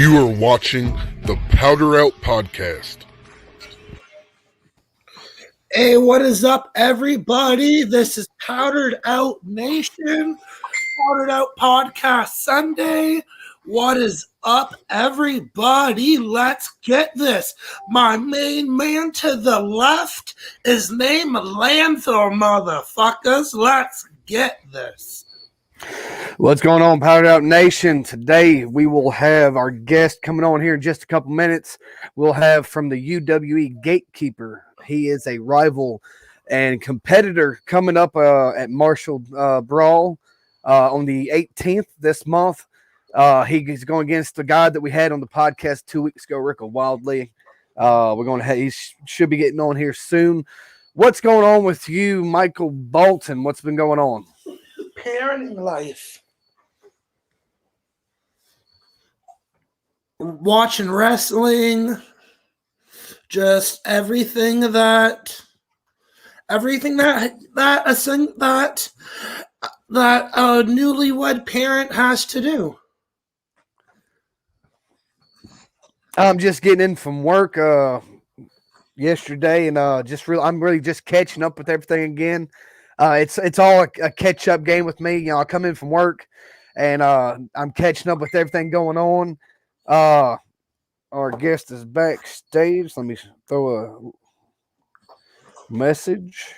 You are watching the Powder Out Podcast. Hey, what is up, everybody? This is Powdered Out Nation, Powdered Out Podcast Sunday. What is up, everybody? Let's get this. My main man to the left is named Lantho, motherfuckers. Let's get this. What's going on, Powdered Out Nation? Today we will have our guest coming on here in just a couple minutes. We'll have from the UWE Gatekeeper. He is a rival and competitor coming up at Marshall Brawl on the 18th this month. He's going against the guy that we had on the podcast 2 weeks ago, Rick Wildly. He should be getting on here soon. What's going on with you, Michael Bolton? What's been going on? Parenting life. Watching wrestling. Just everything that a newlywed parent has to do. I'm just getting in from work yesterday, and I'm really just catching up with everything again. It's all a catch up game with me. You know, I come in from work, and I'm catching up with everything going on. Our guest is backstage. Let me throw a message.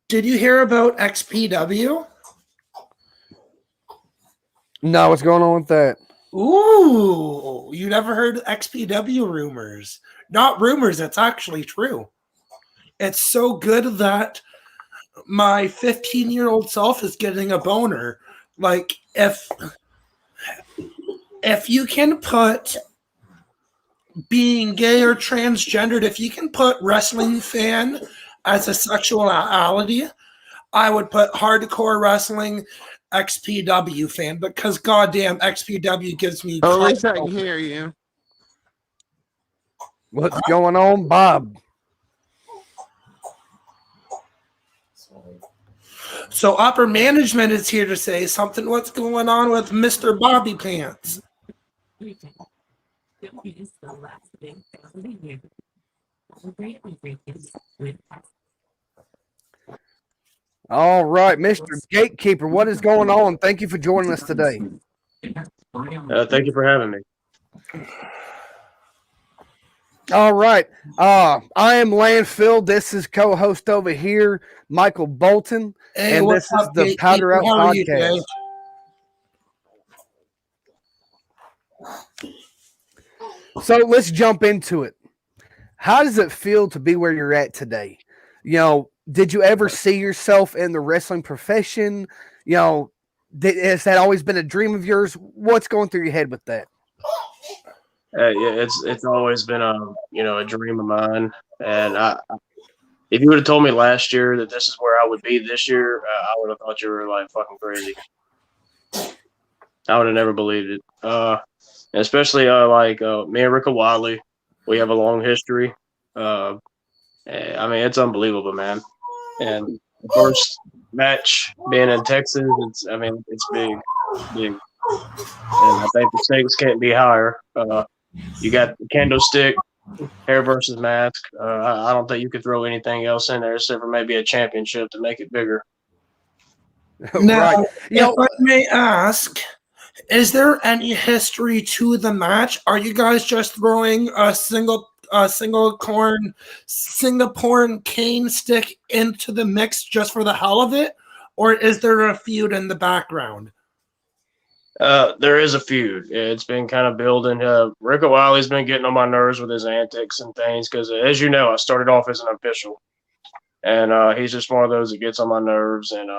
Did you hear about XPW? No, what's going on with that? Ooh, you never heard XPW rumors. Not rumors, it's actually true. It's so good that my 15-year-old self is getting a boner. Like, if you can put being gay or transgendered, if you can put wrestling fan as a sexuality, I would put hardcore wrestling XPW fan, because goddamn XPW gives me. Oh, at least I can hear you. What's going on, Bob? So upper management is here to say something. What's going on with Mr. Bobby Pants? All right, Mr. Gatekeeper, what is going on? Thank you for joining us today. Thank you for having me. All right. I am Landfill. This is co-host over here, Michael Bolton. Hey, and this is the Powder Out Podcast. So let's jump into it. How does it feel to be where you're at today? You know, did you ever see yourself in the wrestling profession? You know, has that always been a dream of yours? What's going through your head with that? Yeah, it's always been a dream of mine. And if you would have told me last year that this is where I would be this year, I would have thought you were like fucking crazy. I would have never believed it. Especially me and Rick Wildly, we have a long history. I mean, it's unbelievable, man. And the first match being in Texas, it's big. And I think the stakes can't be higher. You got the candlestick, hair versus mask. I don't think you could throw anything else in there except for maybe a championship to make it bigger. Now, Right. if I may ask, is there any history to the match? Are you guys just throwing a single Singaporean cane stick into the mix just for the hell of it? Or is there a feud in the background? There is a feud. It's been kind of building. Rick O'Reilly's been getting on my nerves with his antics and things because, as you know, I started off as an official. And he's just one of those that gets on my nerves. And,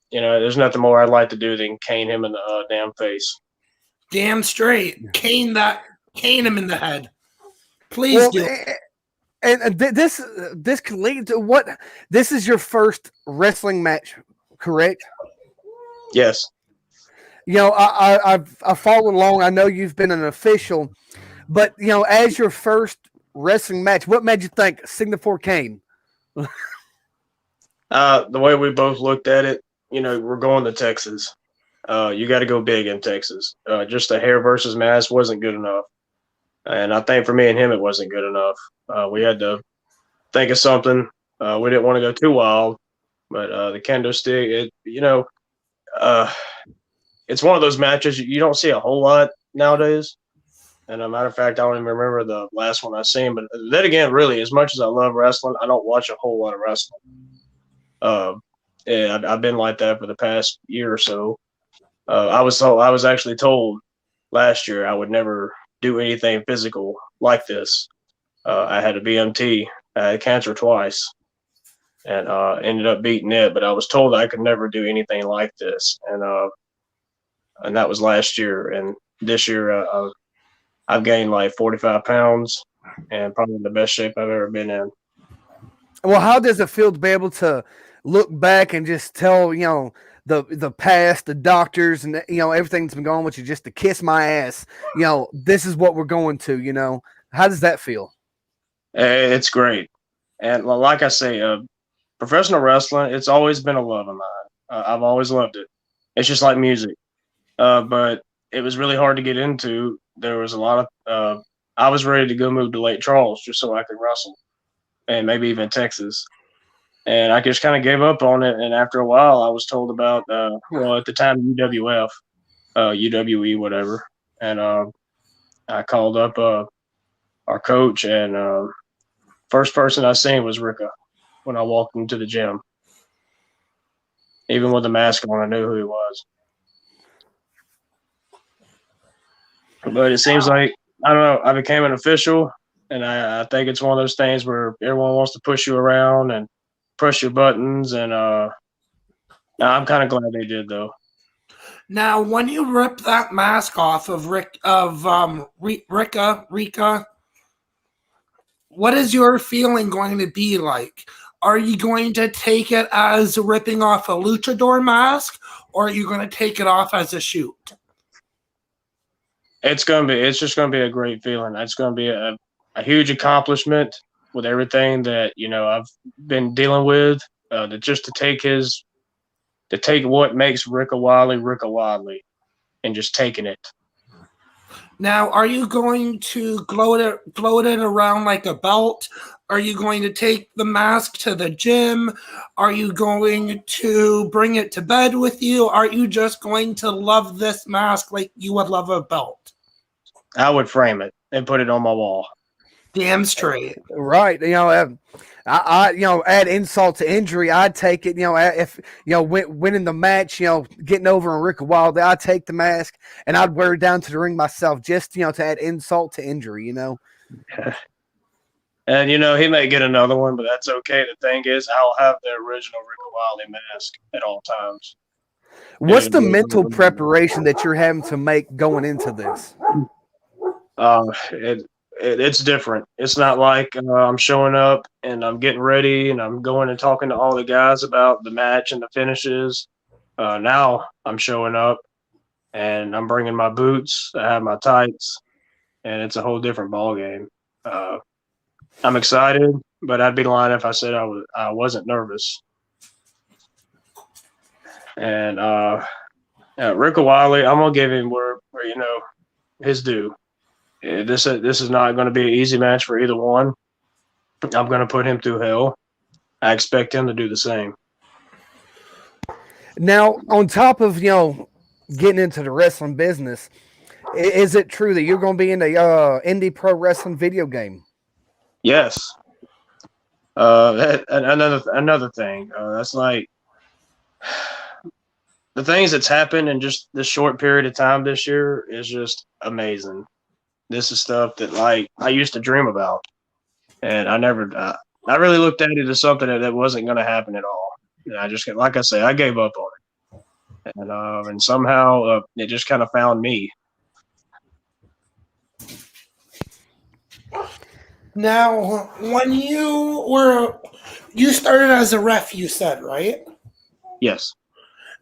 there's nothing more I'd like to do than cane him in the damn face. Damn straight. Cane him in the head. Please do. And this can lead to what? This is your first wrestling match, correct? Yes. You know, I've followed along. I know you've been an official, but you know, as your first wrestling match, what made you think Singapore cane? The way we both looked at it, we're going to Texas. you got to go big in Texas. Just a hair versus mask wasn't good enough. And I think for me and him, it wasn't good enough. We had to think of something. We didn't want to go too wild, but the kendo stick, it's one of those matches you don't see a whole lot nowadays. And a matter of fact, I don't even remember the last one I seen. But then again, really, as much as I love wrestling, I don't watch a whole lot of wrestling. Yeah, I've been like that for the past year or so. I was actually told last year I would never do anything physical like this. I had a BMT. I had cancer twice, and ended up beating it. But I was told I could never do anything like this, and that was last year. And this year, I've gained like 45 pounds, and probably in the best shape I've ever been in. Well, how does it feel to be able to look back and just tell, the past, the doctors, and everything that's been going on with you, just to kiss my ass, this is what we're going to, how does that feel? It's great. And like I say, professional wrestling, it's always been a love of mine. I've always loved it. It's just like music. But it was really hard to get into. There was a lot of, I was ready to go move to Lake Charles just so I could wrestle, and maybe even Texas. And I just kind of gave up on it. And after a while, I was told about, at the time, UWF, UWE, whatever. And I called up our coach, and first person I seen was Ricka when I walked into the gym. Even with the mask on, I knew who he was. But it seems like, I don't know, I became an official, and I think it's one of those things where everyone wants to push you around and push your buttons, and I'm kind of glad they did, though. Now, when you rip that mask off of Rika, what is your feeling going to be like? Are you going to take it as ripping off a luchador mask, or are you going to take it off as a shoot? It's just gonna be a great feeling. It's gonna be a huge accomplishment with everything that I've been dealing with. To take what makes Ricka Wiley, and just taking it. Now, are you going to gloat it around like a belt? Are you going to take the mask to the gym? Are you going to bring it to bed with you? Are you just going to love this mask like you would love a belt? I would frame it and put it on my wall. Damn straight. Right. I add insult to injury. I'd take it, if, winning the match, getting over on Ricka Wilde, I'd take the mask and I'd wear it down to the ring myself just, to add insult to injury, And, he may get another one, but that's okay. The thing is, I'll have the original Ricka Wilde mask at all times. What's the mental preparation that you're having to make going into this? It's different. It's not like I'm showing up and I'm getting ready and I'm going and talking to all the guys about the match and the finishes. Now I'm showing up and I'm bringing my boots. I have my tights, and it's a whole different ball game. I'm excited, but I'd be lying if I said I wasn't nervous. And Ricka Wiley, I'm gonna give him where his due. This is not going to be an easy match for either one. I'm going to put him through hell. I expect him to do the same. Now, on top of getting into the wrestling business, is it true that you're going to be in the indie pro wrestling video game? Yes. Another thing. That's like the things that's happened in just this short period of time this year is just amazing. This is stuff that I used to dream about, and I really looked at it as something that wasn't going to happen at all. And I just, like I say, I gave up on it, and somehow it just kind of found me. Now, when you started as a ref, you said, right? Yes.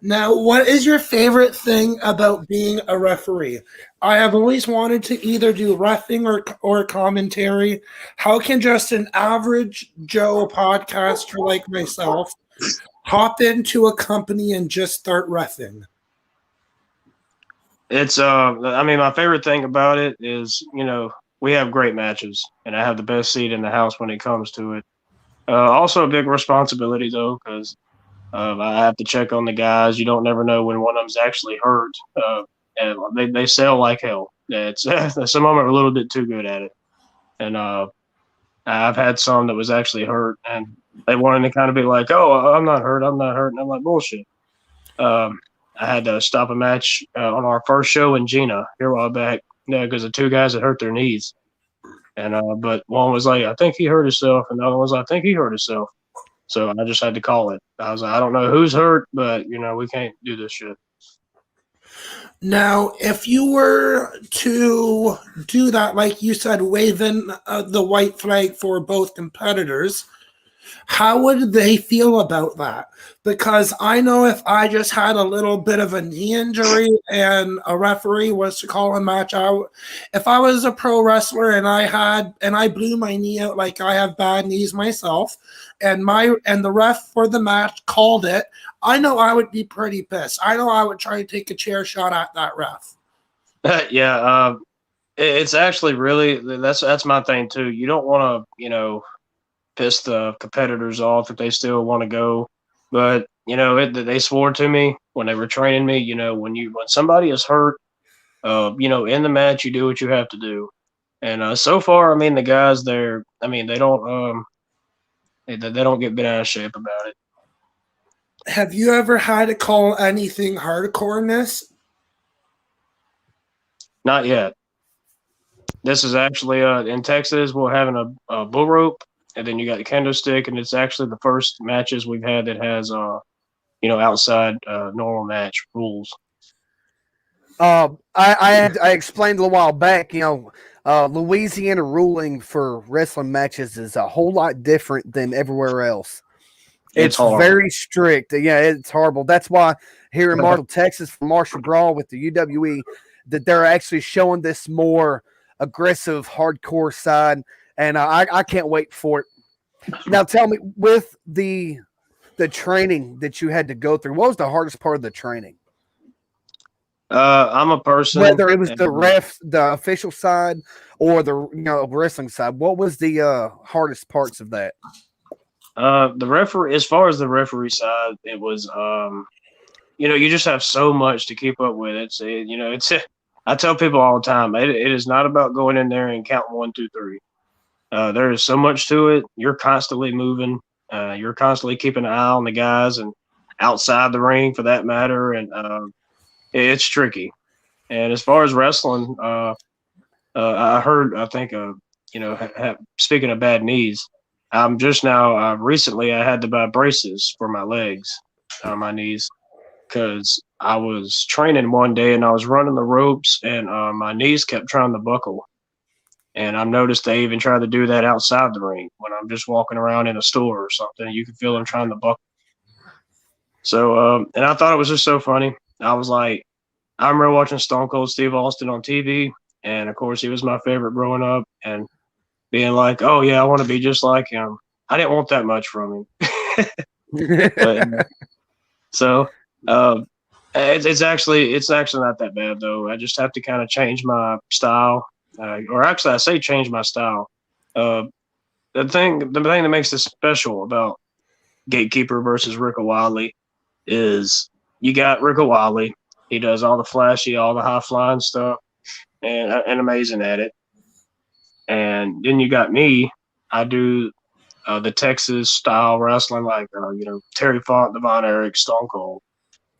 Now, what is your favorite thing about being a referee? I have always wanted to either do reffing or commentary. How can just an average Joe podcaster like myself hop into a company and just start reffing? It's I mean, my favorite thing about it is, we have great matches, and I have the best seat in the house when it comes to it. Also, a big responsibility though, because I have to check on the guys. You don't never know when one of them's actually hurt, and they sell like hell. It's some of them are a little bit too good at it, and I've had some that was actually hurt, and they wanted to kind of be like, "Oh, I'm not hurt, I'm not hurt," and I'm like, "Bullshit." Um, I had to stop a match on our first show in Gina here a while back, because the two guys had hurt their knees, and but one was like, "I think he hurt himself," and the other was like, "I think he hurt himself." So I just had to call it. I was like, I don't know who's hurt, but we can't do this shit. Now, if you were to do that, like you said, waving the white flag for both competitors, how would they feel about that? Because I know if I just had a little bit of a knee injury and a referee was to call a match out, if I was a pro wrestler and I blew my knee out, like I have bad knees myself, and the ref for the match called it, I know I would be pretty pissed. I know I would try to take a chair shot at that ref. Yeah, it's actually really that's my thing too. You don't want to piss the competitors off if they still want to go, but they swore to me when they were training me. When somebody is hurt, in the match, you do what you have to do. And so far, I mean, the guys there, I mean, they don't get bent out of shape about it. Have you ever had to call anything hardcoreness? Not yet. This is actually in Texas. We're having a bull rope, and then you got the kendo stick, and it's actually the first matches we've had that has outside normal match rules. I explained a little while back. Louisiana ruling for wrestling matches is a whole lot different than everywhere else. It's very strict. Yeah, it's horrible. That's why here in Marshall, Texas, for Marshall Brawl with the UWE, that they're actually showing this more aggressive, hardcore side, and I can't wait for it. Now, tell me, with the training that you had to go through, what was the hardest part of the training? I'm a person. Whether it was the official side, or the wrestling side, what was the hardest parts of that? The referee, as far as the referee side, it was you just have so much to keep up with. I tell people all the time, it is not about going in there and counting 1, 2, 3. There is so much to it. You're constantly moving. You're constantly keeping an eye on the guys and outside the ring for that matter. And it's tricky. And as far as wrestling, I heard, I think, speaking of bad knees, I'm just now, recently I had to buy braces for my legs, my knees, because I was training one day and I was running the ropes and my knees kept trying to buckle. And I've noticed they even try to do that outside the ring when I'm just walking around in a store or something. You can feel them trying to buckle. So, and I thought it was just so funny. I was like, I remember watching Stone Cold Steve Austin on TV. And of course, he was my favorite growing up. And being like, oh, yeah, I want to be just like him. I didn't want that much from him. But, so it's actually not that bad, though. I just have to kind of change my style. Or actually, I say change my style. The thing that makes this special about Gatekeeper versus Rick O'Wiley is you got Rick O'Wiley. He does all the flashy, all the high flying stuff, and amazing at it. And then you got me. I do the Texas style wrestling, like Terry Funk, Devon Eric, Stone Cold.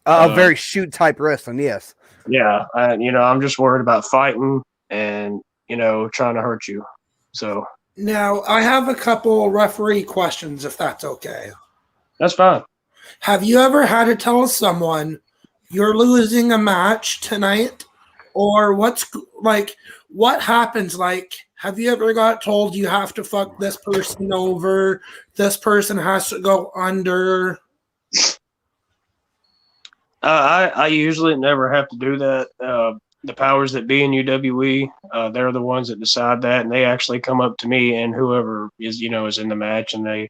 Very shoot type wrestling, yes. Yeah, I'm just worried about fighting and trying to hurt you. So now I have a couple referee questions, if that's okay. That's fine. Have you ever had to tell someone you're losing a match tonight, or what happens? Like, have you ever got told you have to fuck this person over? This person has to go under. I usually never have to do that. The powers that be in UWE, they're the ones that decide that, and they actually come up to me and whoever is in the match, and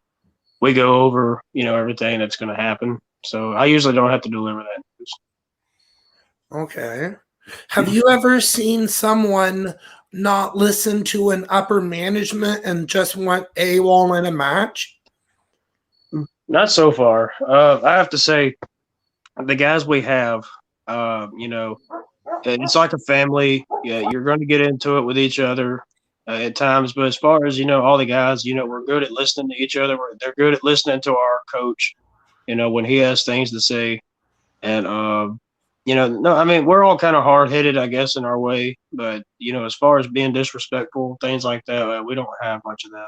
we go over everything that's going to happen. So I usually don't have to deliver that news. Okay. Have you ever seen someone not listen to an upper management and just went AWOL in a match? Not so far. I have to say, the guys we have, it's like a family. Yeah, you're going to get into it with each other at times, but as far as all the guys, we're good at listening to each other. They're good at listening to our coach. When he has things to say, and no, I mean we're all kind of hard headed, I guess, in our way. But as far as being disrespectful, things like that, we don't have much of that.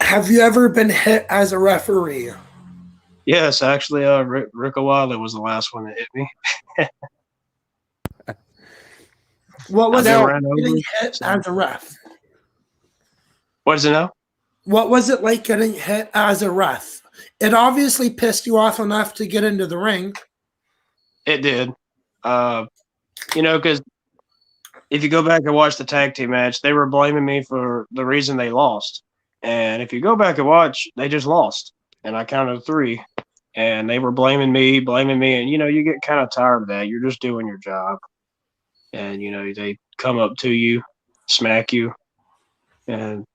Have you ever been hit as a referee? Yes, actually, Rick O'Wiley was the last one that hit me. What was it like getting hit as a ref? What is it now? What was it like getting hit as a ref? It obviously pissed you off enough to get into the ring. It did. Because if you go back and watch the tag team match, they were blaming me for the reason they lost. And if you go back and watch, they just lost. And I counted 3. And they were blaming me. And, you get kind of tired of that. You're just doing your job. And, they come up to you, smack you. And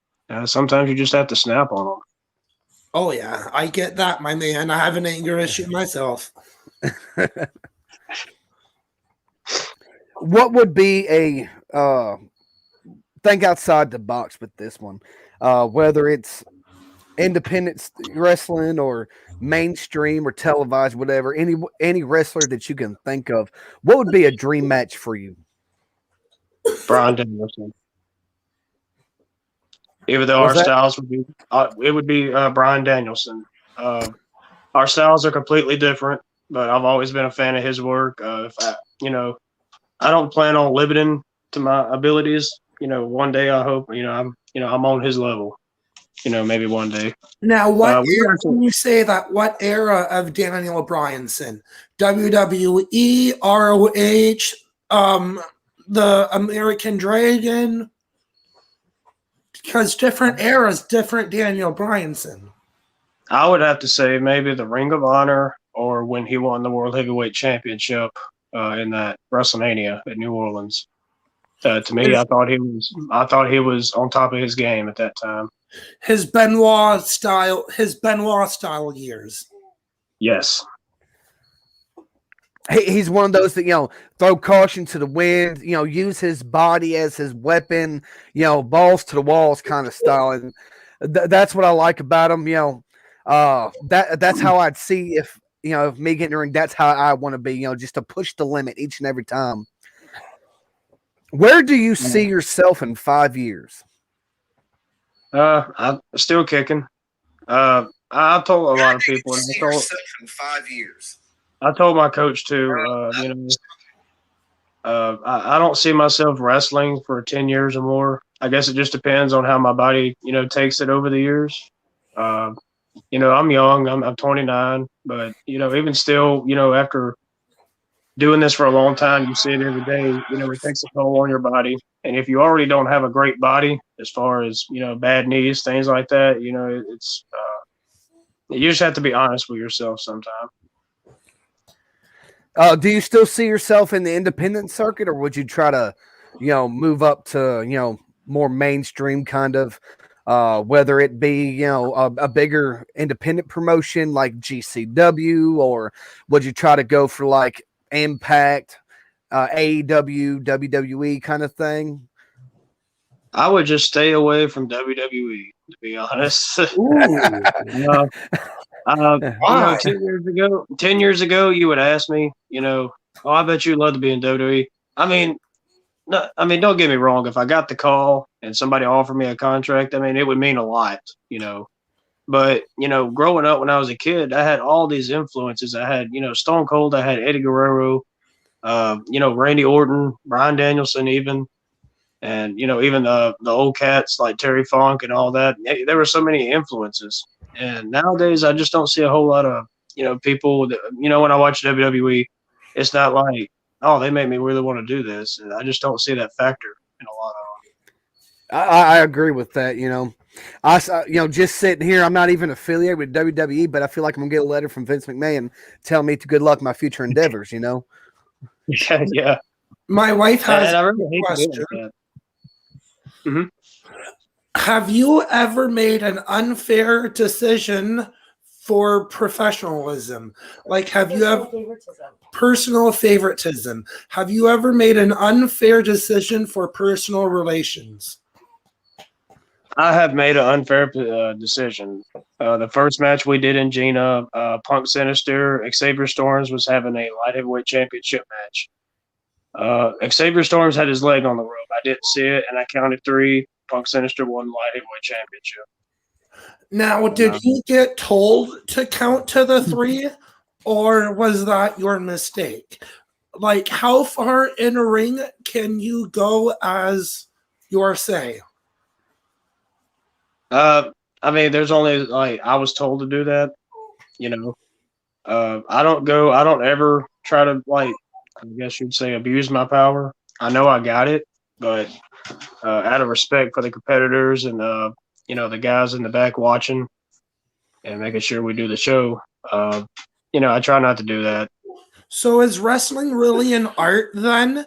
sometimes you just have to snap on them. Oh, yeah. I get that, my man. I have an anger issue myself. What would be a think outside the box with this one? Whether it's independent wrestling or mainstream or televised, whatever, any wrestler that you can think of, what would be a dream match for you? Brian Danielson. Even though our styles would be, it would be Brian Danielson. Our styles are completely different, but I've always been a fan of his work. I don't plan on limiting to my abilities. One day I hope I'm on his level. Maybe one day. Now, when you say that, what era of Daniel Bryanson? WWE, ROH, the American Dragon? Because different eras, different Daniel Bryanson. I would have to say maybe the Ring of Honor, or when he won the World Heavyweight Championship in that WrestleMania at New Orleans. To me, I thought he was on top of his game at that time. His Benoit style years. Yes. He's one of those that, throw caution to the wind, use his body as his weapon, balls to the walls kind of style. And that's what I like about him. That's how I'd see if me getting in the ring, that's how I want to be, just to push the limit each and every time. Where do you see yourself in 5 years? I'm still kicking. I've told a lot of people. And in 5 years. I told my coach too. I don't see myself wrestling for 10 years or more. I guess it just depends on how my body, takes it over the years. I'm young. I'm 29, but even still, after doing this for a long time, you see it every day. It takes a toll on your body. And if you already don't have a great body, as far as bad knees, things like that, it's you just have to be honest with yourself sometimes. Do you still see yourself in the independent circuit, or would you try to, move up to more mainstream kind of, whether it be a bigger independent promotion like GCW, or would you try to go for like Impact, AEW, WWE kind of thing? I would just stay away from WWE, to be honest. 10 years ago, you would ask me, I bet you'd love to be in WWE. Don't get me wrong. If I got the call and somebody offered me a contract, it would mean a lot, But, growing up when I was a kid, I had all these influences. I had, Stone Cold, I had Eddie Guerrero, Randy Orton, Bryan Danielson even, and, even the old cats like Terry Funk and all that. There were so many influences. And nowadays, I just don't see a whole lot of, people that, when I watch WWE, it's not like, oh, they make me really want to do this. And I just don't see that factor in a lot of them. I agree with that. Just sitting here, I'm not even affiliated with WWE, but I feel like I'm gonna get a letter from Vince McMahon telling me to good luck in my future endeavors. Yeah. My wife has And I a really hate to do question. it like that. Mm-hmm. Have you ever made an unfair decision for professionalism? Like, have you ever personal favoritism? Have you ever made an unfair decision for personal relations? I have made an unfair decision. The first match we did in Gina, Punk Sinister, Xavier Storms was having a light heavyweight championship match. Xavier Storms had his leg on the rope. I didn't see it, and I counted 3. Punk Sinister won the light heavyweight championship. Now, did you get told to count to the 3, or was that your mistake? Like, how far in a ring can you go as your say? I mean, there's only like I was told to do that. You know, I don't ever try to like. I guess you'd say abuse my power. I know I got it, but out of respect for the competitors and the guys in the back watching and making sure we do the show, I try not to do that. So is wrestling really an art then?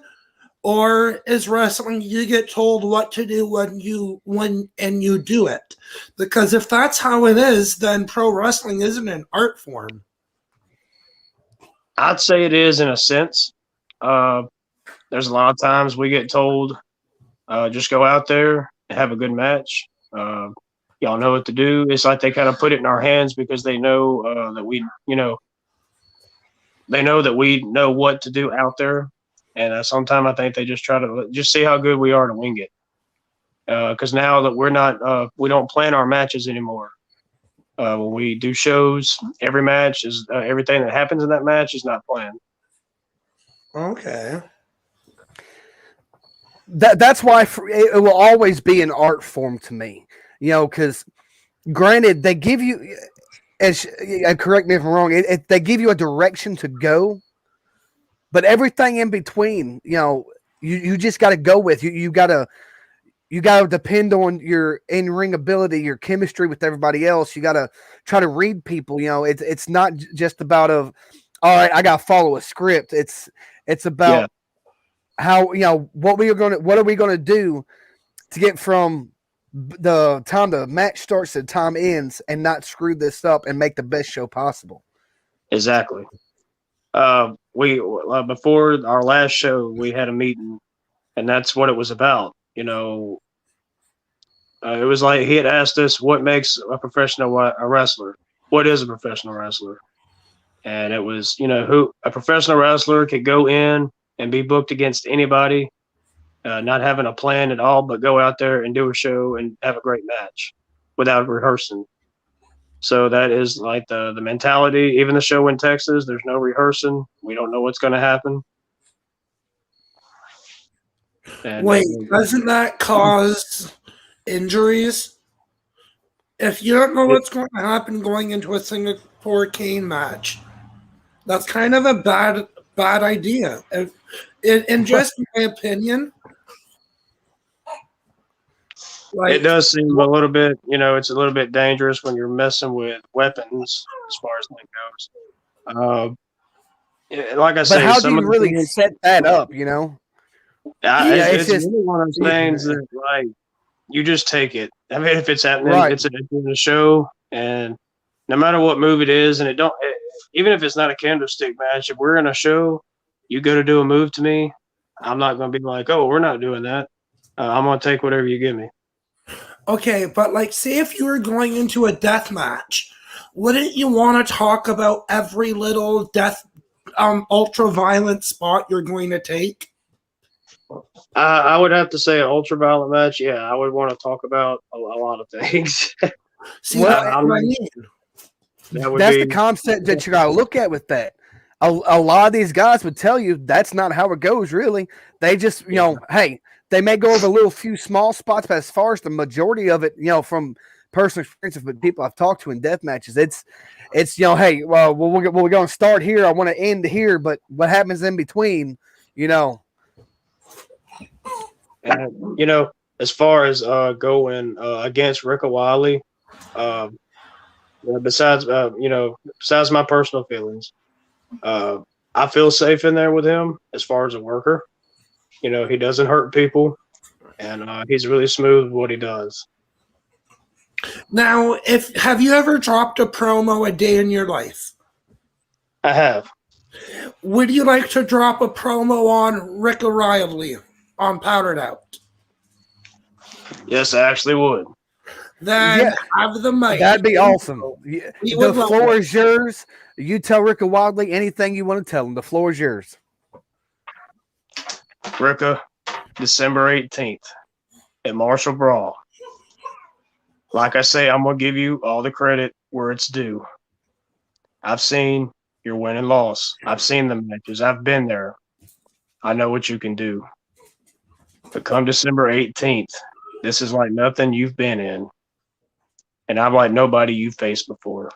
Or is wrestling you get told what to do when you do it? Because if that's how it is, then pro wrestling isn't an art form. I'd say it is in a sense. There's a lot of times we get told, just go out there and have a good match. Y'all know what to do. It's like they kind of put it in our hands because they know that they know that we know what to do out there. And sometimes I think they just try to just see how good we are to wing it. Because now that we're not, we don't plan our matches anymore. When we do shows, every match is everything that happens in that match is not planned. Okay. That's why it will always be an art form to me, because granted, they give you, correct me if I'm wrong, they give you a direction to go, but everything in between, you just got to go with. You got to depend on your in-ring ability, your chemistry with everybody else. You got to try to read people. It's not just about all right, I got to follow a script. It's about how, what are we going to do to get from the time the match starts to the time ends and not screw this up and make the best show possible. Exactly. We before our last show, we had a meeting, and that's what it was about. It was like he had asked us, what makes a professional a wrestler? What is a professional wrestler? And it was, who a professional wrestler could go in and be booked against anybody, not having a plan at all, but go out there and do a show and have a great match without rehearsing. So that is like the mentality. Even the show in Texas, there's no rehearsing. We don't know what's going to happen. And wait, doesn't that cause injuries? If you don't know what's going to happen going into a Singapore cane match, that's kind of a bad idea. In just my opinion, it does seem a little bit, it's a little bit dangerous when you're messing with weapons as far as that goes. Like I say, how do you really set that up? It's really one of those things that like you just take it. I mean, if it's happening, right. It's a show, and no matter what move it is, and even if it's not a candlestick match, if we're in a show, you go to do a move to me, I'm not going to be like, oh, we're not doing that. I'm going to take whatever you give me. Okay, but like, say if you were going into a death match, wouldn't you want to talk about every little death, ultra violent spot you're going to take? I would have to say an ultra violent match. Yeah, I would want to talk about a lot of things. See, that's what I mean. That's the concept that you got to look at with that. A lot of these guys would tell you that's not how it goes, really. They just, hey, they may go over a little few small spots, but as far as the majority of it, from personal experience of people I've talked to in death matches, it's hey, well, we're going to start here. I want to end here, but what happens in between, And, as far as going against Rick O'Wiley, besides my personal feelings, I feel safe in there with him as far as a worker. He doesn't hurt people, and he's really smooth with what he does. Now, have you ever dropped a promo a day in your life? I have. Would you like to drop a promo on Rick O'Reilly on Powdered Out? Yes, I actually would. Then have the mic. That'd be awesome. The love floor it. is yours. You tell Ricka Wadley anything you want to tell him. The floor is yours. Ricka, December 18th at Marshall Brawl. Like I say, I'm going to give you all the credit where it's due. I've seen your win and loss. I've seen the matches. I've been there. I know what you can do. But come December 18th, this is like nothing you've been in. And I'm like nobody you've faced before.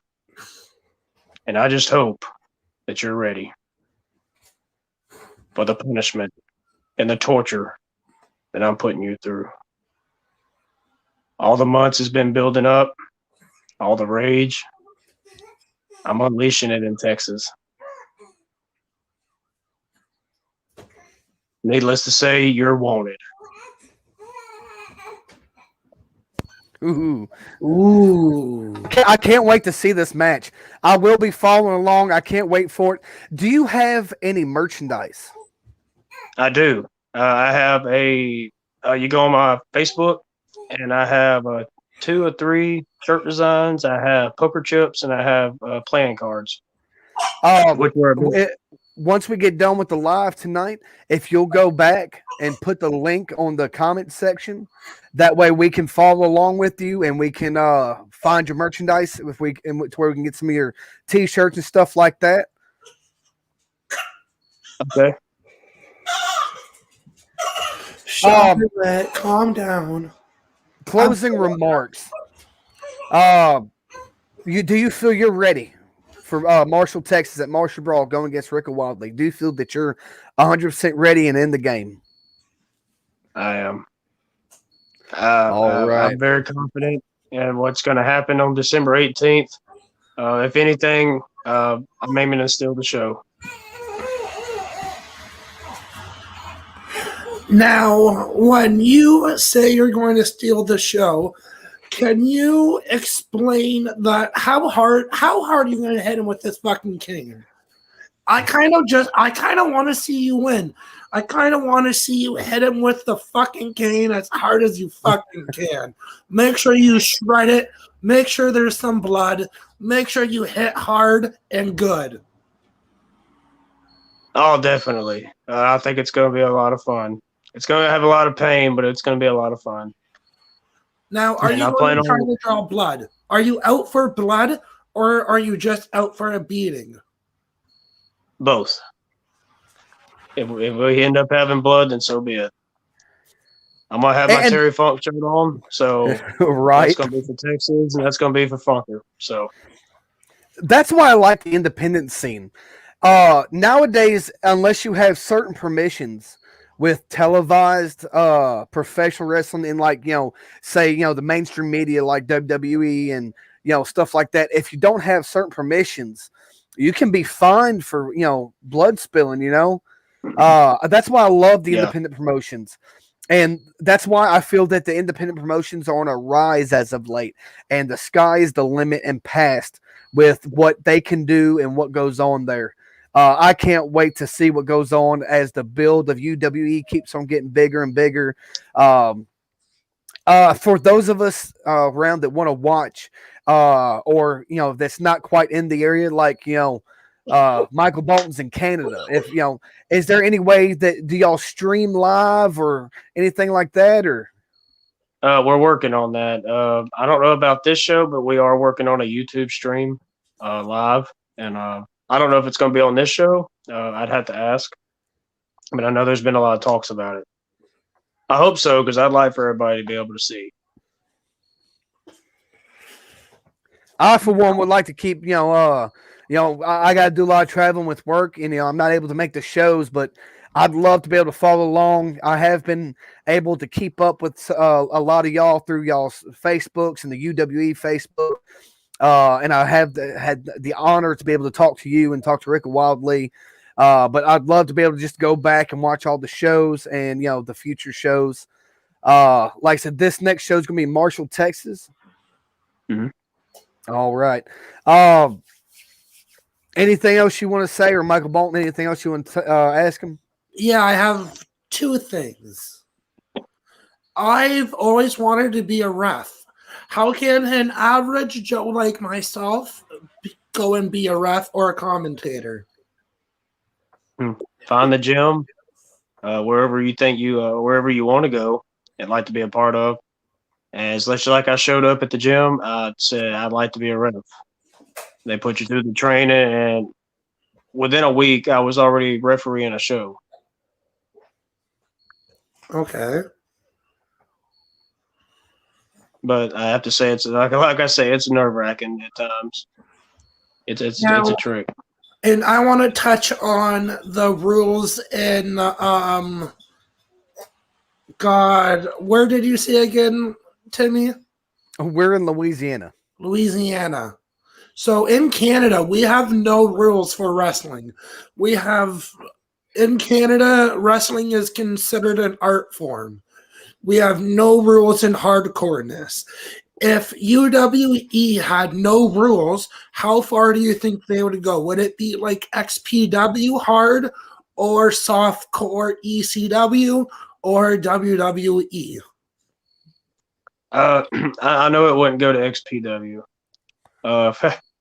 And I just hope that you're ready for the punishment and the torture that I'm putting you through. All the months has been building up, all the rage. I'm unleashing it in Texas. Needless to say, you're wanted. Ooh. Ooh. I can't wait to see this match. I will be following along. I can't wait for it. Do you have any merchandise? I do. I have you go on my Facebook, and I have 2 or 3 shirt designs. I have poker chips, and I have playing cards. Which were Once we get done with the live tonight, if you'll go back and put the link on the comment section, that way we can follow along with you and we can find your merchandise to where we can get some of your t-shirts and stuff like that. Okay. Calm down. Closing remarks. Do you feel you're ready for Marshall, Texas at Marshall Brawl going against Ricka Wadley? Do you feel that you're 100% ready and in the game? I am. All right. I'm very confident in what's going to happen on December 18th. If anything, I'm aiming to steal the show. Now, when you say you're going to steal the show, can you explain that? How hard are you going to hit him with this fucking cane? I kind of want to see you win. I kind of want to see you hit him with the fucking cane as hard as you fucking can. Make sure you shred it. Make sure there's some blood. Make sure you hit hard and good. Oh, definitely. I think it's going to be a lot of fun. It's going to have a lot of pain, but it's going to be a lot of fun. Now, are you going to try to draw blood? Are you out for blood, or are you just out for a beating? Both. If we end up having blood, then so be it. I'm going to have my Terry Funk shirt on, so right. That's going to be for Texas, and that's going to be for Funker. So that's why I like the independent scene. Nowadays, unless you have certain permissions with televised professional wrestling in, like, say, the mainstream media like WWE and, stuff like that, if you don't have certain permissions, you can be fined for, blood spilling, That's why I love the independent promotions. And that's why I feel that the independent promotions are on a rise as of late. And the sky is the limit and past with what they can do and what goes on there. I can't wait to see what goes on as the build of UWE keeps on getting bigger and bigger. For those of us around that want to watch, or that's not quite in the area, like Michael Bolton's in Canada. If is there any way that do y'all stream live or anything like that, or? We're working on that. I don't know about this show, but we are working on a YouTube stream live, and I don't know if it's going to be on this show. I'd have to ask. But I know there's been a lot of talks about it. I hope so, because I'd like for everybody to be able to see. I, for one, would like to keep, I got to do a lot of traveling with work, and, I'm not able to make the shows, but I'd love to be able to follow along. I have been able to keep up with a lot of y'all through y'all's Facebooks and the UWE Facebook. And I have had the honor to be able to talk to you and talk to Ricka Wadley. But I'd love to be able to just go back and watch all the shows and the future shows. Like I said, this next show is going to be Marshall, Texas. Mhm. All right. Anything else you want to say, or Michael Bolton? Anything else you want to ask him? Yeah, I have two things. I've always wanted to be a ref. How can an average Joe like myself go and be a ref or a commentator? Find the gym, wherever you think wherever you want to go and like to be a part of. And it's like I showed up at the gym, I said I'd like to be a ref. They put you through the training, and within a week, I was already refereeing a show. Okay. But I have to say, it's like I say, it's nerve wracking at times. It's a trick. And I want to touch on the rules in God. Where did you say again, Timmy? We're in Louisiana. Louisiana. So in Canada, we have no rules for wrestling. In Canada, wrestling is considered an art form. We have no rules in hardcoreness. If UWE had no rules, how far do you think they would go? Would it be like XPW hard or softcore ECW or WWE? I know it wouldn't go to XPW.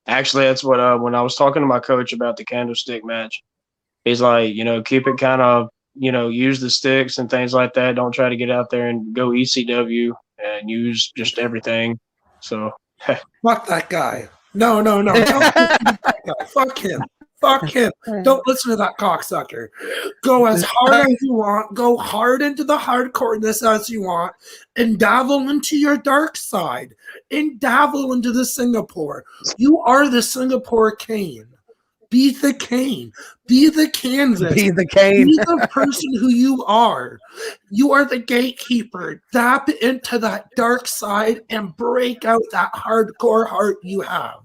Actually, that's what when I was talking to my coach about the candlestick match, he's like, keep it kind of, use the sticks and things like that. Don't try to get out there and go ECW and use just everything. So Fuck that guy. No. Don't listen to that guy. Fuck him. Fuck him. Don't listen to that cocksucker. Go as hard as you want. Go hard into the hardcoreness as you want. And dabble into your dark side. And dabble into the Singapore. You are the Singapore Kane. Be the Kane. Be the canvas. Be the Kane. Be the person who you are. You are the gatekeeper. Tap into that dark side and break out that hardcore heart you have.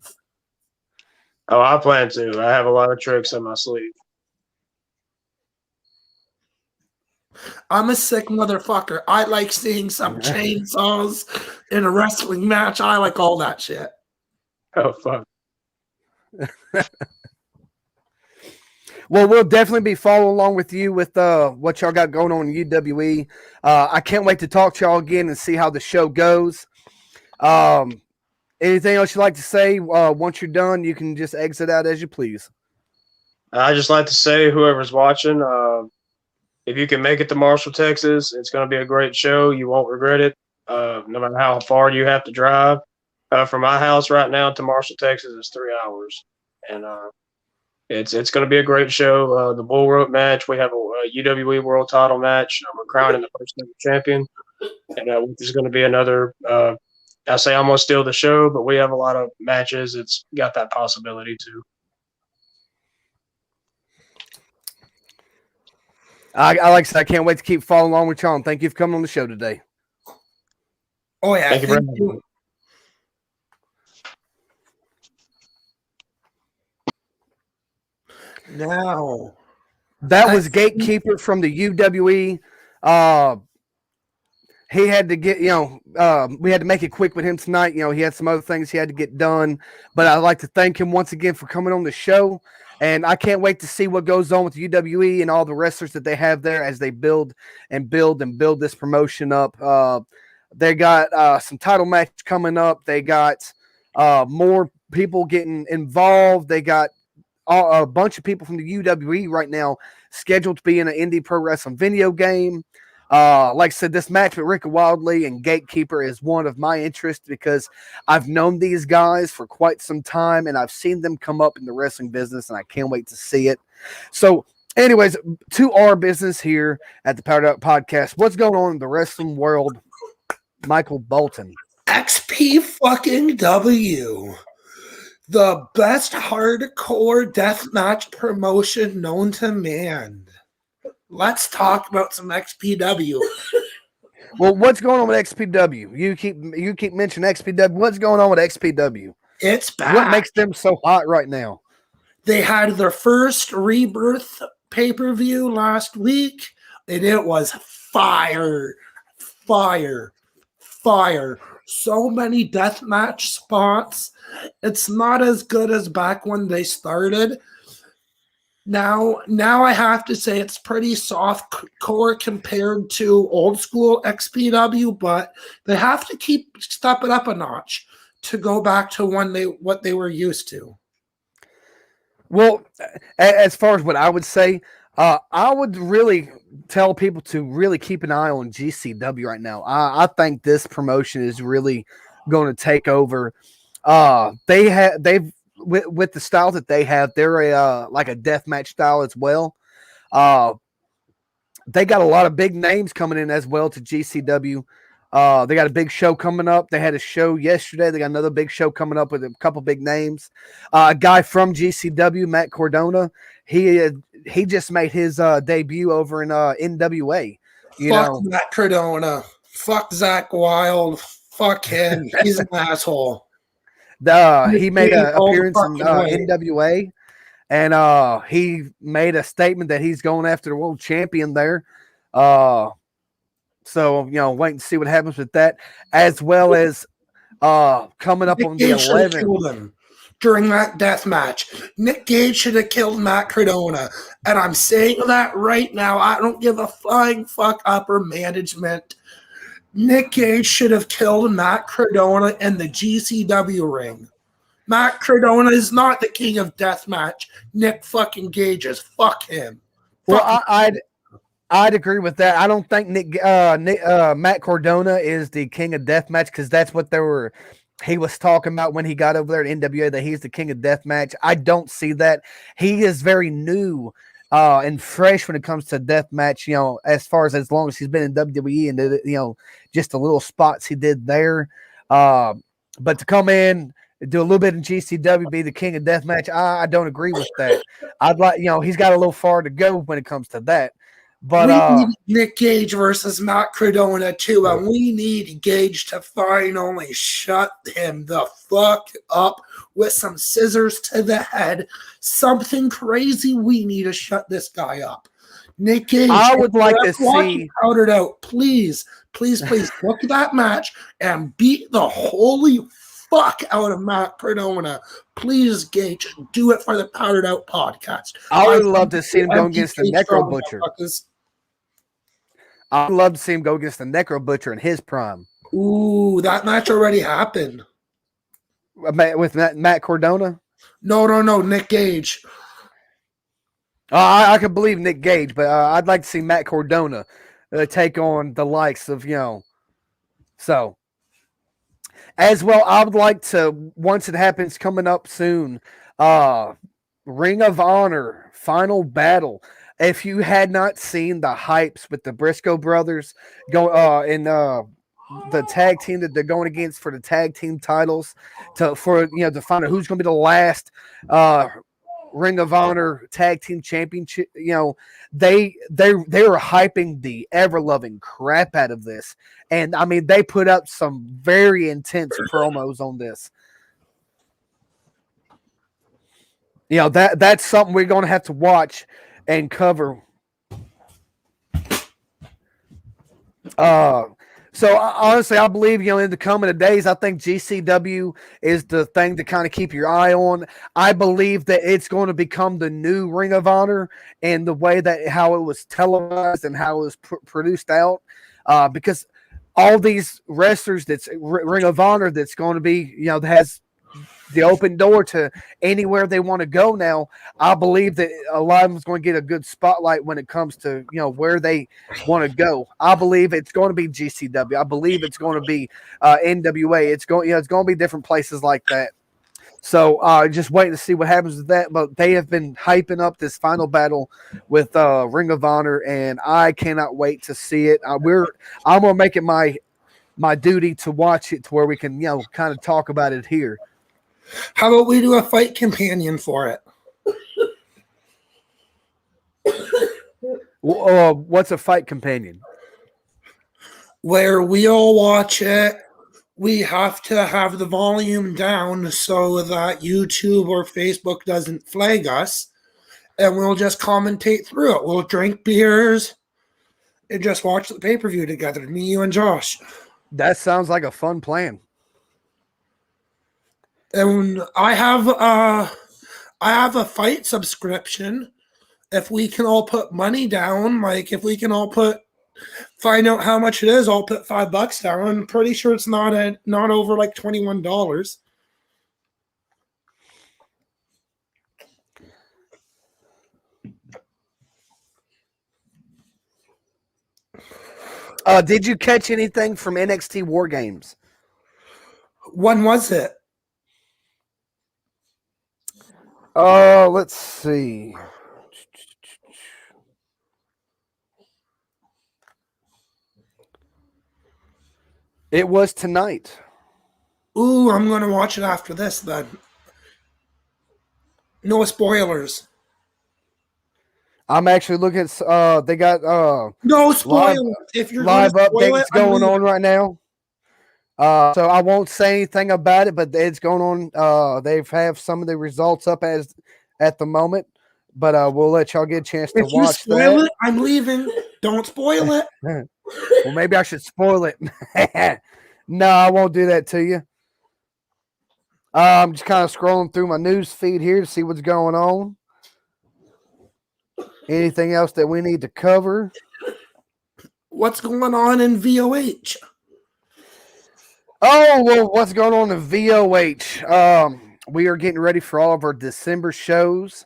Oh, I plan to. I have a lot of tricks in my sleeve. I'm a sick motherfucker. I like seeing some chainsaws in a wrestling match. I like all that shit. Oh, fuck. Well, we'll definitely be following along with you with what y'all got going on in UWE. I can't wait to talk to y'all again and see how the show goes. Anything else you'd like to say? Once you're done, you can just exit out as you please. I just like to say, whoever's watching, if you can make it to Marshall, Texas, it's going to be a great show. You won't regret it, no matter how far you have to drive. From my house right now to Marshall, Texas, is 3 hours. And it's going to be a great show. The bull rope match, we have a UWE world title match. We're crowning the first ever champion. And which is going to be another I say I'm going to steal the show, but we have a lot of matches. It's got that possibility too. I like I said, I can't wait to keep following along with y'all. And thank you for coming on the show today. Oh, yeah. Thank you very much. Now, that was Gatekeeper from the UWE. He had to get, we had to make it quick with him tonight. He had some other things he had to get done. But I'd like to thank him once again for coming on the show. And I can't wait to see what goes on with UWE and all the wrestlers that they have there as they build this promotion up. They got some title match coming up. They got more people getting involved. They got a bunch of people from the UWE right now scheduled to be in an indie pro wrestling video game. Like I said, this match with Ricky Wildley and Gatekeeper is one of my interests because I've known these guys for quite some time and I've seen them come up in the wrestling business and I can't wait to see it. So anyways, to our business here at the Powered Up Podcast, what's going on in the wrestling world, Michael Bolton? XP fucking W. The best hardcore deathmatch promotion known to man. Let's talk about some XPW. Well, what's going on with XPW? You keep mentioning XPW. What's going on with XPW? It's bad. What makes them so hot right now? They had their first Rebirth pay-per-view last week, and it was fire. So many deathmatch spots. It's not as good as back when they started. Now I have to say it's pretty soft core compared to old school XPW, but they have to keep step it up a notch to go back to what they were used to. Well, as far as what I would say, I would really tell people to really keep an eye on GCW right now. I think this promotion is really going to take over. They've with the style that they have, they're like a deathmatch style as well. They got a lot of big names coming in as well to GCW. They got a big show coming up. They had a show yesterday. They got another big show coming up with a couple big names. A guy from GCW, Matt Cardona, he just made his debut over in NWA. Fuck Matt Cardona. Fuck Zach Wilde. Fuck him. He's an asshole. He made an appearance in NWA, and he made a statement that he's going after the world champion there. So, wait and see what happens with that, as well as coming up on the 11th. During that death match, Nick Gage should have killed Matt Cardona. And I'm saying that right now. I don't give a flying fuck upper management. Nick Gage should have killed Matt Cardona in the GCW ring. Matt Cardona is not the king of deathmatch. Nick fucking Gage is. Fuck him. Well, I'd agree with that. I don't think Matt Cardona is the king of deathmatch because that's what he was talking about when he got over there at NWA, that he's the king of deathmatch. I don't see that. He is very new and fresh when it comes to deathmatch, as long as he's been in WWE and, just the little spots he did there. But to come in, do a little bit in GCW, be the king of deathmatch, I don't agree with that. I'd like, he's got a little far to go when it comes to that. But we need Nick Gage versus Matt Cardona too, and we need Gage to finally shut him the fuck up with some scissors to the head. Something crazy. We need to shut this guy up. Nick Gage, I would like to see Powdered Out. Please look at that match and beat the holy fuck out of Matt Cardona. Please, Gage, do it for the Powdered Out podcast. I would love to see him go against the Necro Butcher. I'd love to see him go against the Necro Butcher in his prime. Ooh, that match already happened. With Matt Cardona? No, Nick Gage. I could believe Nick Gage, but I'd like to see Matt Cardona take on the likes of, so. As well, I would like to, once it happens coming up soon, Ring of Honor Final Battle. If you had not seen the hypes with the Briscoe brothers go in the tag team that they're going against for the tag team titles, to find out who's going to be the last Ring of Honor tag team championship, they were hyping the ever loving crap out of this. And I mean, they put up some very intense promos on this. That's something we're going to have to watch and cover. So honestly, I believe, in the coming days, I think GCW is the thing to kind of keep your eye on. I believe that it's going to become the new Ring of Honor, and the way that how it was televised and how it was produced out, because all these wrestlers that's Ring of Honor that's going to be, that has the open door to anywhere they want to go now. I believe that a lot of them is going to get a good spotlight when it comes to, where they want to go. I believe it's going to be GCW. I believe it's going to be NWA. It's going to be different places like that. So just waiting to see what happens with that. But they have been hyping up this final battle with Ring of Honor, and I cannot wait to see it. I'm going to make it my duty to watch it to where we can, kind of talk about it here. How about we do a fight companion for it? What's a fight companion? Where we all watch it, we have to have the volume down so that YouTube or Facebook doesn't flag us, and we'll just commentate through it. We'll drink beers and just watch the pay-per-view together, me, you, and Josh. That sounds like a fun plan. And I have a fight subscription. If we can all put money down, like if we can all find out how much it is, I'll put $5 down. I'm pretty sure it's not over like $21. Did you catch anything from NXT War Games? When was it? Let's see. It was tonight. Ooh, I'm going to watch it after this then. No spoilers. I'm actually looking at, they got, no spoilers. If you're live updates going on right now. So I won't say anything about it, but it's going on. They have some of the results up at the moment, but we'll let y'all get a chance to watch spoil that. It, I'm leaving. Don't spoil it. Well, maybe I should spoil it. No, I won't do that to you. I'm just kind of scrolling through my news feed here to see what's going on. Anything else that we need to cover? What's going on in VOH? Oh, well, what's going on in VOH? We are getting ready for all of our December shows.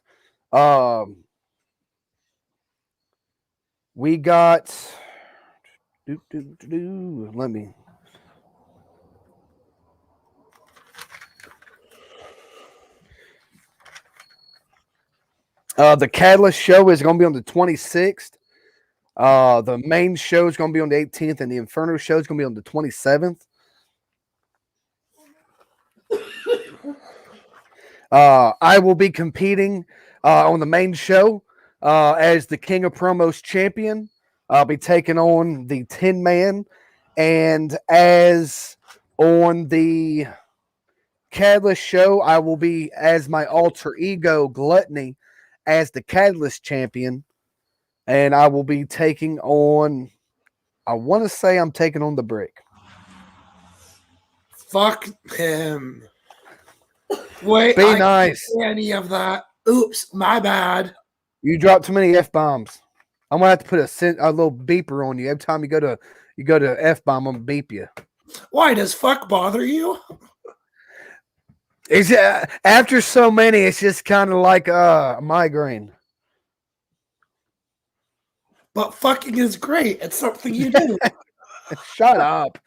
We got... Let me... The Catalyst show is going to be on the 26th. The main show is going to be on the 18th, and the Inferno show is going to be on the 27th. I will be competing on the main show as the King of Promos champion. I'll be taking on the 10-man, and as on the Catalyst show, I will be as my alter ego, Gluttony, as the Catalyst champion, and I will be taking on, I want to say I'm taking on the Brick. Fuck him. Wait, Be nice. Can't see any of that. Oops, my bad. You dropped too many F-bombs. I'm gonna have to put a little beeper on you every time you go to F-bomb. I'm gonna beep you. Why does fuck bother you? It's after so many, it's just kind of like a migraine. But fucking is great. It's something you do. Shut up.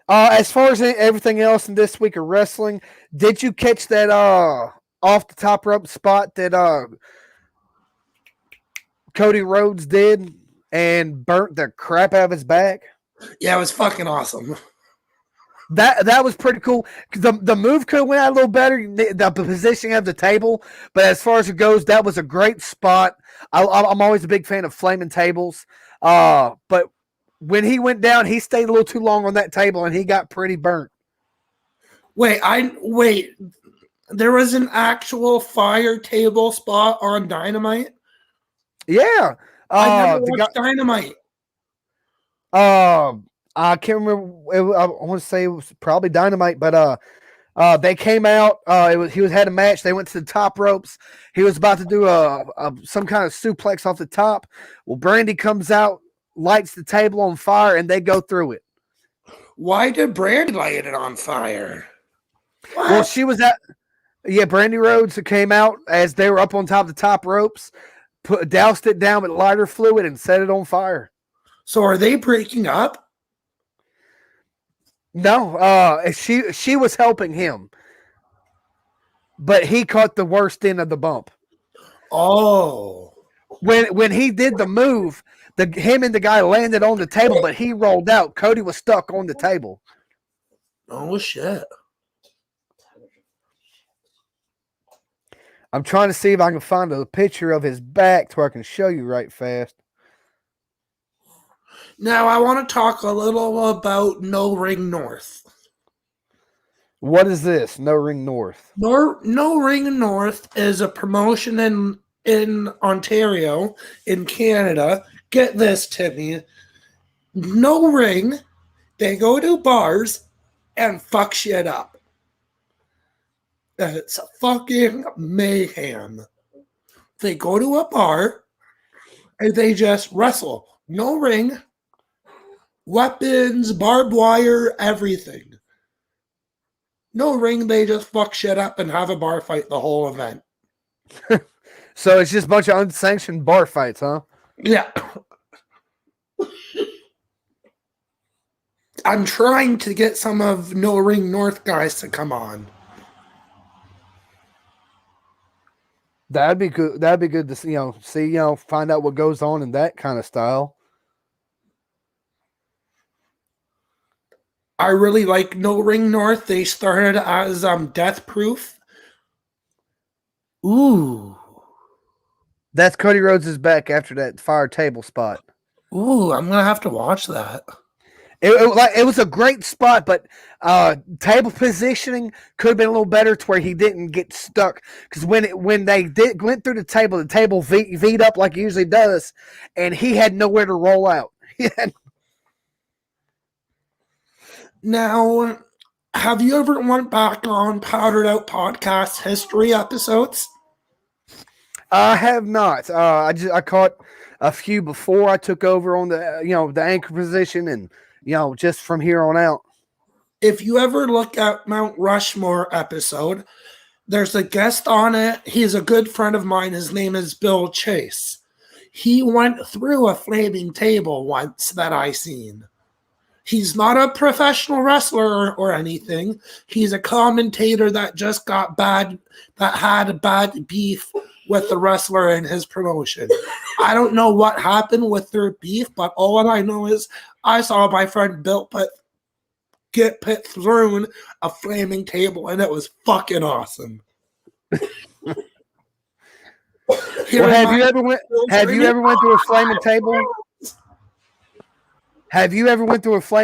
As far as everything else in this week of wrestling, did you catch that off the top rope spot that Cody Rhodes did and burnt the crap out of his back? Yeah, it was fucking awesome. That was pretty cool. The move could have went out a little better, the positioning of the table, but as far as it goes, that was a great spot. I'm always a big fan of flaming tables, but when he went down, he stayed a little too long on that table, and he got pretty burnt. Wait. There was an actual fire table spot on Dynamite? Yeah. I never watched Dynamite. I can't remember. I want to say it was probably Dynamite, but they came out. He had a match. They went to the top ropes. He was about to do some kind of suplex off the top. Well, Brandy comes out, lights the table on fire, and they go through it. Why did Brandy light it on fire? What? Well, she was at Brandy Rhodes came out as they were up on top of the top ropes, doused it down with lighter fluid, and set it on fire. So are they breaking up? No, she was helping him, but he caught the worst end of the bump. Oh, when he did the move, him and the guy landed on the table, but he rolled out. Cody was stuck on the table. Oh shit! I'm trying to see if I can find a picture of his back to where I can show you right fast. Now I want to talk a little about No Ring North. What is this? No Ring North. No Ring North is a promotion in Ontario, in Canada. Get this, Timmy. No Ring, they go to bars and fuck shit up. It's fucking mayhem. They go to a bar and they just wrestle. No ring, weapons, barbed wire, everything. No ring, they just fuck shit up and have a bar fight the whole event. So it's just a bunch of unsanctioned bar fights, huh? Yeah. I'm trying to get some of No Ring North guys to come on. That'd be good. That'd be good to see, find out what goes on in that kind of style. I really like No Ring North. They started as Death Proof. Ooh. That's Cody Rhodes' back after that fire table spot. Ooh, I'm gonna have to watch that. It was a great spot, but table positioning could have been a little better to where he didn't get stuck. Because when they went through the table V'd up like it usually does, and he had nowhere to roll out. Now, have you ever went back on Powdered Out Podcast history episodes? I have not. I caught a few before I took over on the anchor position, and just from here on out. If you ever look at Mount Rushmore episode, there's a guest on it. He's a good friend of mine. His name is Bill Chase. He went through a flaming table once that I seen. He's not a professional wrestler or anything. He's a commentator that just got had a bad beef with the wrestler in his promotion. I don't know what happened with their beef, but all I know is I saw my friend Bill get put through a flaming table, and it was fucking awesome. Have you ever went through a flaming table? Have you ever went through a flaming